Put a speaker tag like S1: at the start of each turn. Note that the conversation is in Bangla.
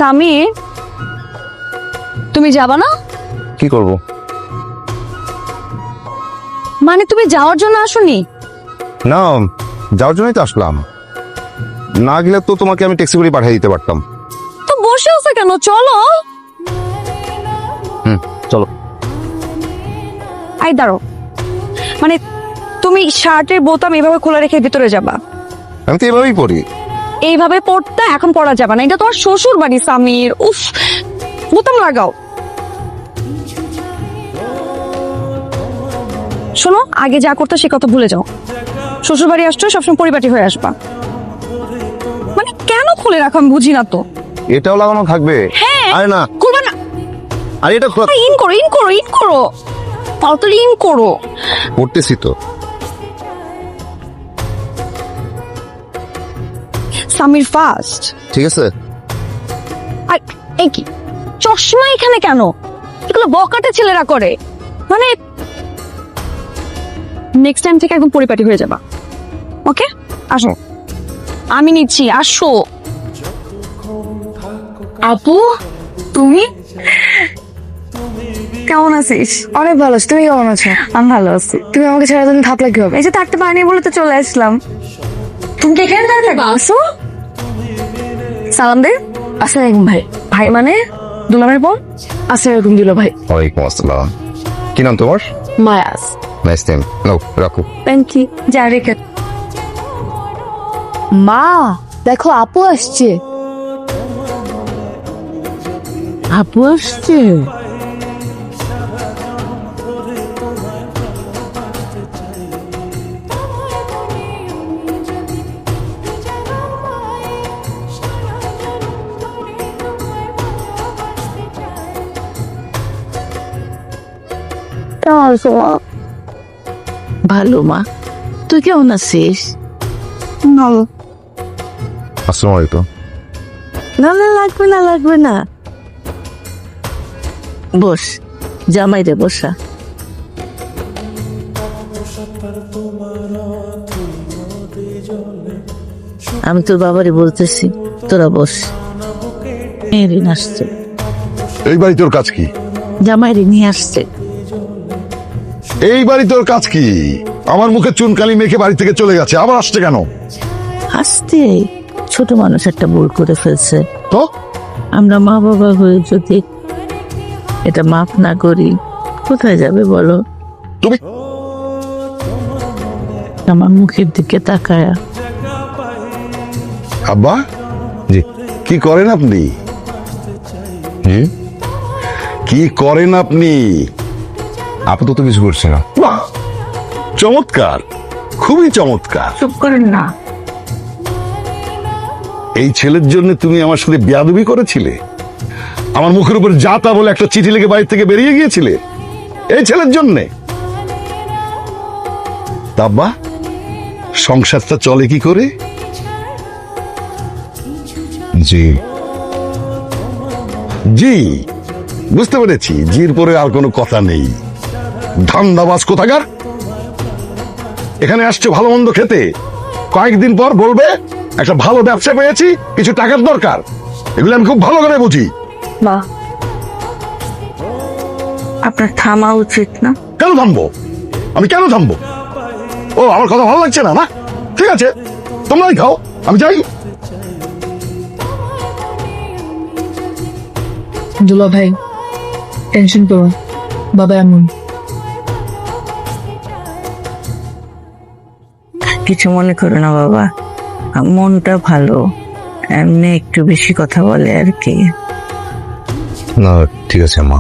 S1: সামি, তুমি যাবা না?
S2: কি করব?
S1: মানে তুমি যাওয়ার জন্য আসোনি?
S2: না, যাওয়ার জন্যই তো আসলাম। না গেলে তো তোমাকে আমি ট্যাক্সি করে পাঠিয়ে দিতে পারতাম।
S1: তো বসে আছে কেন? চলো।
S2: চলো।
S1: আই দাঁড়ো, মানে তুমি শার্টের বোতাম এভাবে খোলা রেখে ভিতরে যাবা?
S2: আমি তো এভাবেই পড়ি।
S1: এইভাবে পড়তে এখন পড়া যাবে না, এটা তোমার শ্বশুর বাড়ি সামির। উফ, বোতাম লাগাও। শোনো, আগে যা করতে সে কথা ভুলে যাও। শ্বশুর বাড়ি আসছো, সবসময় পরিপাটি হয়ে আসবা। মানে কেন খুলে রাখো আমি বুঝি না তো।
S2: এটাও লাগানো থাকবে?
S1: হ্যাঁ।
S2: আরে না,
S1: খুলবা না।
S2: আরে এটা
S1: ইন করো, ইন করো, ইন করো, তাড়াতাড়ি ইন করো।
S2: পড়তেছি তো।
S1: সামির ফাস্ট।
S2: ঠিক আছে।
S1: আর এই কি চশমা এখানে কেন? এগুলো বকাটে ছেলেরা করে। মানে নেক্সট টাইম থেকে একদম পরিপাটি হয়ে যাবা, ওকে? আসো, আমি নিচ্ছি, আসো। আপু, তুমি কেমন আছিস?
S3: অনেক ভালো আছি, তুমি কেমন আছো?
S1: আমি ভালো আছি।
S3: তুমি আমাকে ছাড়া তুমি থাকলে কি হবে?
S1: এই যে থাকতে পারিনি বলে তো চলে আসলাম। তুমি কি এখানে দাঁড়িয়ে থাকবা? আসো, সালাম দে।
S3: আসসালামাইকুম ভাই।
S1: ভাই মানে দুলামের বোন?
S3: আসসালামাইকুম দিল ভাই।
S2: ওয়ালাইকুম আসসালাম। কি নাম তোমার?
S3: মায়াস।
S2: Nice name. নাও রাখো।
S1: Thank you. যা রেখে।
S3: মা দেখো, আপু আসছে।
S4: আপু আসছে?
S1: কেমন আছো মা?
S4: ভালো মা, তুই কেমন আছিস?
S1: ভালো।
S2: আসসালামু আলাইকুম।
S4: না না, লাগবে না, লাগবে না। বস, জামাই রে বসা। আমি তোর বাবারে বলতেছি, তোরা বস। মেয়েরিন আসছে,
S2: এই বাড়ি তোর কাজ কি?
S4: জামাইরে নিয়ে আসছে।
S5: এই বাড়ি তোর কাজ কি? আমার মুখে চুনকালি মেখে বাড়ি থেকে চলে গেছে, আবার আসছে কেন?
S4: আসতে ছোট মানুষ একটা ভুল করে ফেলছে।
S5: তো
S4: আমরা মা বাবা হয়ে যদি এটা মাফ না করি, কোথায় যাবে বলো?
S5: তুমি
S4: আমার মুখের দিকে তাকায়া।
S5: আব্বা,
S2: জি।
S5: কি করেন আপনি? কি করেন আপনি?
S2: আপাতত কিছু করছে না।
S5: বাহ, চমৎকার, খুবই চমৎকার।
S1: চুপ করেন না।
S5: এই ছেলের জন্য তুমি আমার সাথে বেয়াদবি করেছিলে? আমার মুখের উপর যা তা বলে একটা চিঠি লিখে বাড়ি থেকে বেরিয়ে গিয়েছিলে এই ছেলের জন্যে? তা আব্বা, সংসারটা চলে কি করে?
S2: জি।
S5: জি, বুঝতে পেরেছি। জির পরে আর কোনো কথা নেই। ধান্দাবাজ কোথাকার। এখানে আসছে ভালো মন্দ খেতে, কয়েকদিন পর বলবে একটা ভালো ব্যবসা পেয়েছি, কিছু টাকার দরকার। এগুলো আমি খুব ভালো করে বুঝি।
S1: মা, আপনার থামা উচিত না।
S5: কেন থামবো? আমি কেন থামবো? ও, আমার কথা ভালো লাগছে না? না, ঠিক আছে, তোমরাই খাও, আমি যাই।
S3: দুলা ভাই, টেনশন করো, বাবা এমন।
S4: কিছু মনে করো না বাবা, মনটা ভালো, এমনি একটু বেশি কথা বলে আর কি।
S2: না ঠিক আছে মা।